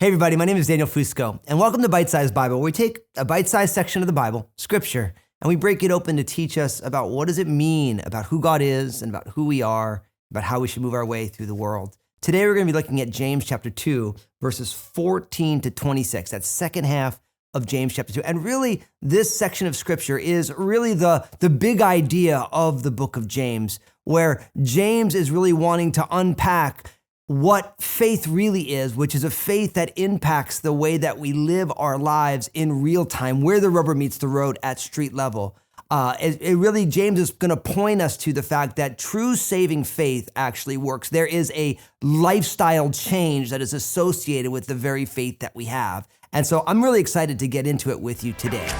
Hey everybody, my name is Daniel Fusco, and welcome to Bite Size Bible, where we take a bite-sized section of the Bible, Scripture, and we break it open to teach us about what does it mean about who God is and about who we are, about how we should move our way through the world. Today we're going to be looking at James chapter 2, verses 14 to 26, that second half of James chapter 2. And really, this section of Scripture is really the big idea of the book of James, where James is really wanting to unpack what faith really is, which is a faith that impacts the way that we live our lives in real time, where the rubber meets the road at street level. James is going to point us to the fact that true saving faith actually works. There is a lifestyle change that is associated with the very faith that we have. And so I'm really excited to get into it with you today.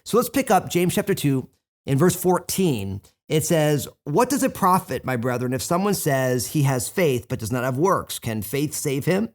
So let's pick up James chapter 2 in verse 14. It says, "What does it profit, my brethren, if someone says he has faith but does not have works? Can faith save him?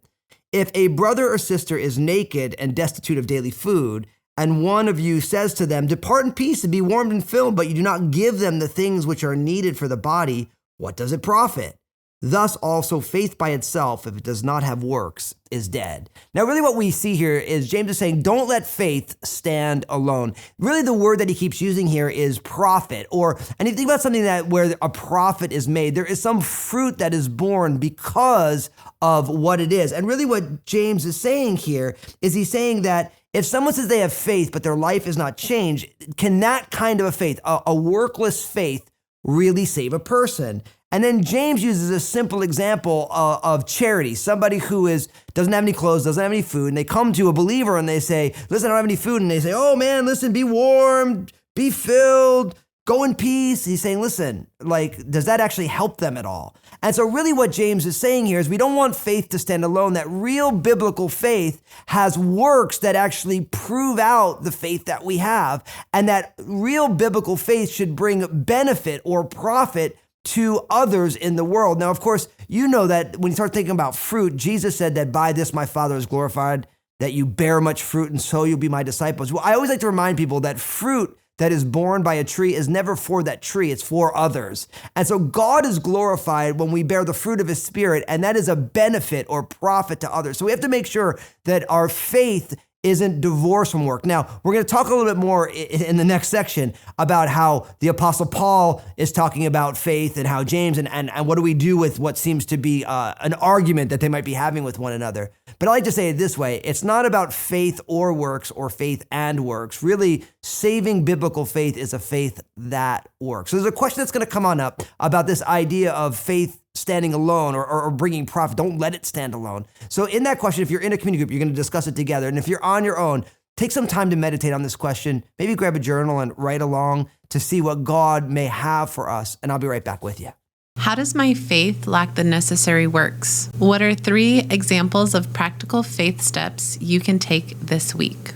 If a brother or sister is naked and destitute of daily food, and one of you says to them, 'Depart in peace and be warmed and filled,' but you do not give them the things which are needed for the body, what does it profit? Thus also faith by itself, if it does not have works, is dead." Now, really what we see here is James is saying, don't let faith stand alone. Really the word that he keeps using here is profit, and you think about something where a profit is made, there is some fruit that is born because of what it is. And really what James is saying here is he's saying that if someone says they have faith, but their life is not changed, can that kind of a faith, a workless faith, really save a person? And then James uses a simple example of charity. Somebody who doesn't have any clothes, doesn't have any food, and they come to a believer and they say, "Listen, I don't have any food." And they say, "Oh man, listen, be warmed, be filled, go in peace." He's saying, listen, does that actually help them at all? And so really what James is saying here is we don't want faith to stand alone, that real biblical faith has works that actually prove out the faith that we have, and that real biblical faith should bring benefit or profit to others in the world. Now, of course, you know that when you start thinking about fruit, Jesus said that by this my Father is glorified, that you bear much fruit, and so you'll be my disciples. Well, I always like to remind people that fruit that is born by a tree is never for that tree, it's for others. And so God is glorified when we bear the fruit of his Spirit, and that is a benefit or profit to others. So we have to make sure that our faith isn't divorced from work. Now, we're going to talk a little bit more in the next section about how the Apostle Paul is talking about faith and how James, and what do we do with what seems to be an argument that they might be having with one another. But I like to say it this way, it's not about faith or works or faith and works. Really, saving biblical faith is a faith that works. So there's a question that's going to come on up about this idea of faith standing alone or bringing profit. Don't let it stand alone. So in that question, if you're in a community group, you're going to discuss it together. And if you're on your own, take some time to meditate on this question. Maybe grab a journal and write along to see what God may have for us. And I'll be right back with you. How does my faith lack the necessary works? What are 3 examples of practical faith steps you can take this week?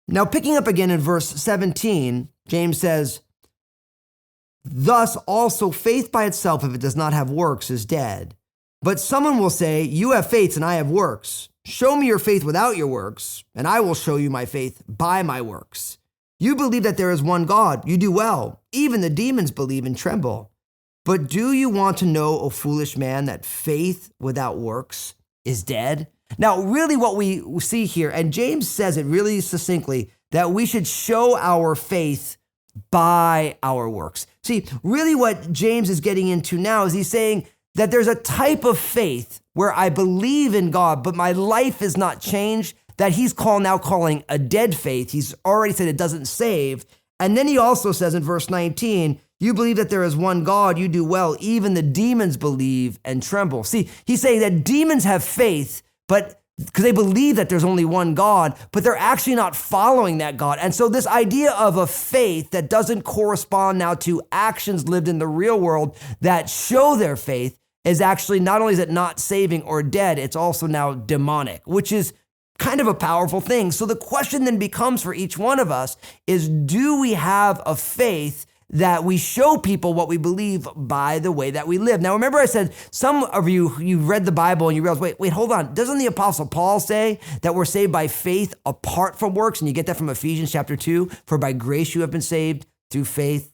Now, picking up again in verse 17, James says, "Thus also faith by itself, if it does not have works, is dead. But someone will say, 'You have faith and I have works. Show me your faith without your works, and I will show you my faith by my works. You believe that there is one God. You do well. Even the demons believe and tremble. But do you want to know, O foolish man, that faith without works is dead?'" Now, really what we see here, and James says it really succinctly, that we should show our faith by our works. See, really what James is getting into now is he's saying that there's a type of faith where I believe in God, but my life is not changed, that he's now calling a dead faith. He's already said it doesn't save. And then he also says in verse 19, "You believe that there is one God, you do well. Even the demons believe and tremble." See, he's saying that demons have faith, but because they believe that there's only one God, but they're actually not following that God. And so this idea of a faith that doesn't correspond now to actions lived in the real world that show their faith is actually, not only is it not saving or dead, it's also now demonic, which is kind of a powerful thing. So the question then becomes for each one of us is, do we have a faith that we show people what we believe by the way that we live? Now, remember I said, some of you read the Bible and you realize, wait, hold on. Doesn't the Apostle Paul say that we're saved by faith apart from works? And you get that from Ephesians chapter 2, for by grace you have been saved through faith.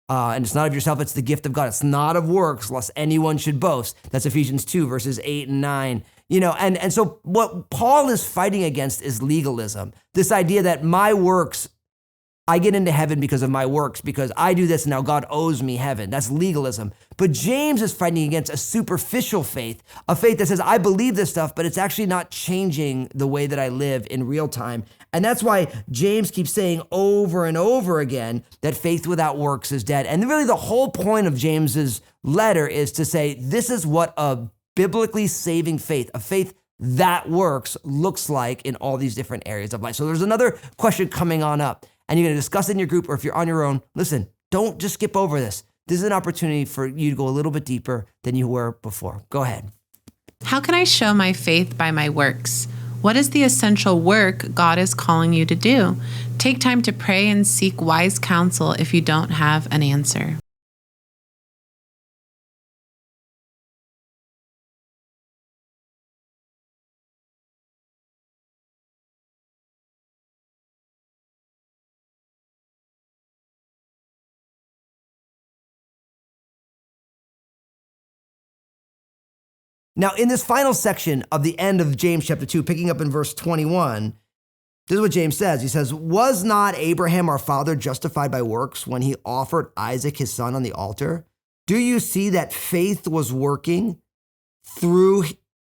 And it's not of yourself, it's the gift of God. It's not of works, lest anyone should boast. That's Ephesians 2, verses 8 and 9. And so what Paul is fighting against is legalism. This idea that my works, I get into heaven because of my works, because I do this and now God owes me heaven. That's legalism. But James is fighting against a superficial faith, a faith that says, I believe this stuff, but it's actually not changing the way that I live in real time. And that's why James keeps saying over and over again that faith without works is dead. And really the whole point of James's letter is to say, this is what a biblically saving faith, a faith that works, looks like in all these different areas of life. So there's another question coming on up, and you're going to discuss it in your group, or if you're on your own, listen, don't just skip over this. This is an opportunity for you to go a little bit deeper than you were before. Go ahead. How can I show my faith by my works? What is the essential work God is calling you to do? Take time to pray and seek wise counsel if you don't have an answer. Now, in this final section of the end of James chapter 2, picking up in verse 21, this is what James says. He says, was not Abraham our father justified by works when he offered Isaac his son on the altar? Do you see that faith was working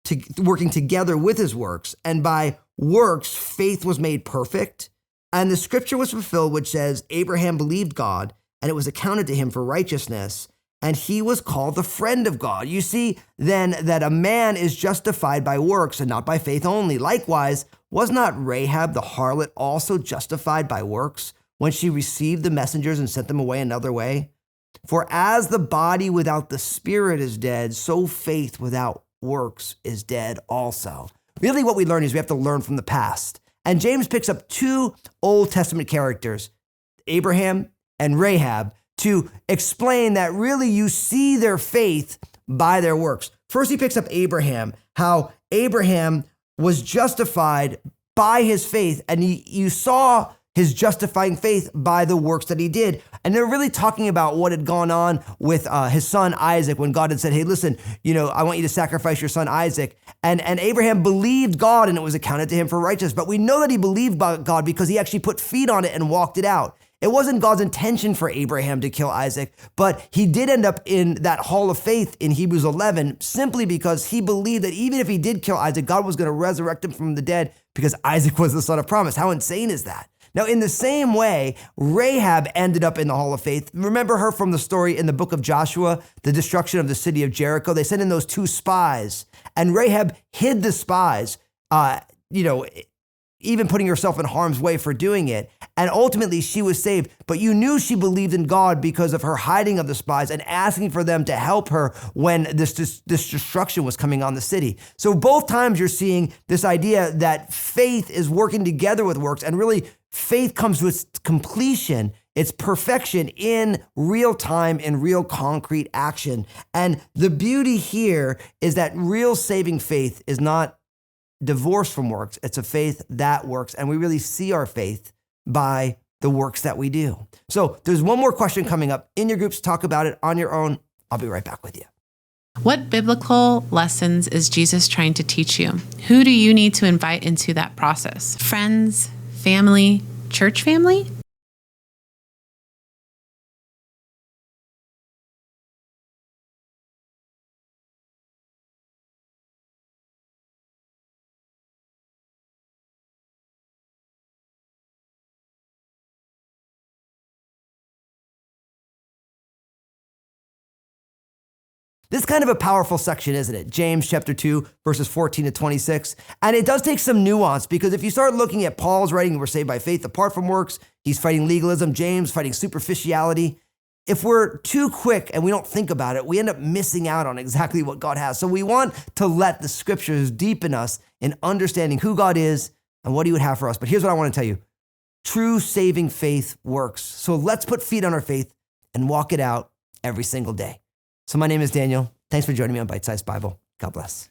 together with his works, and by works faith was made perfect? And the scripture was fulfilled, which says, Abraham believed God, and it was accounted to him for righteousness, and he was called the friend of God. You see then that a man is justified by works and not by faith only. Likewise, was not Rahab the harlot also justified by works when she received the messengers and sent them away another way? For as the body without the spirit is dead, so faith without works is dead also. Really what we learn is we have to learn from the past. And James picks up two Old Testament characters, Abraham and Rahab, to explain that really you see their faith by their works. First, he picks up Abraham, how Abraham was justified by his faith, and you saw his justifying faith by the works that he did. And they're really talking about what had gone on with his son Isaac when God had said, hey, listen, I want you to sacrifice your son Isaac. And Abraham believed God and it was accounted to him for righteousness. But we know that he believed God because he actually put feet on it and walked it out. It wasn't God's intention for Abraham to kill Isaac, but he did end up in that hall of faith in Hebrews 11 simply because he believed that even if he did kill Isaac, God was going to resurrect him from the dead because Isaac was the son of promise. How insane is that? Now, in the same way, Rahab ended up in the hall of faith. Remember her from the story in the book of Joshua, the destruction of the city of Jericho? They sent in those two spies, and Rahab hid the spies, even putting herself in harm's way for doing it. And ultimately she was saved. But you knew she believed in God because of her hiding of the spies and asking for them to help her when this destruction was coming on the city. So both times you're seeing this idea that faith is working together with works, and really faith comes to its completion, its perfection in real time, in real concrete action. And the beauty here is that real saving faith is not divorced from works. It's a faith that works. And we really see our faith by the works that we do. So there's one more question coming up in your groups. Talk about it on your own. I'll be right back with you. What biblical lessons is Jesus trying to teach you? Who do you need to invite into that process? Friends, family, church family? This is kind of a powerful section, isn't it? James chapter 2, verses 14 to 26. And it does take some nuance, because if you start looking at Paul's writing, we're saved by faith apart from works, he's fighting legalism, James fighting superficiality. If we're too quick and we don't think about it, we end up missing out on exactly what God has. So we want to let the scriptures deepen us in understanding who God is, and what he would have for us. But here's what I want to tell you. True saving faith works. So let's put feet on our faith and walk it out every single day. So my name is Daniel. Thanks for joining me on Bite Size Bible. God bless.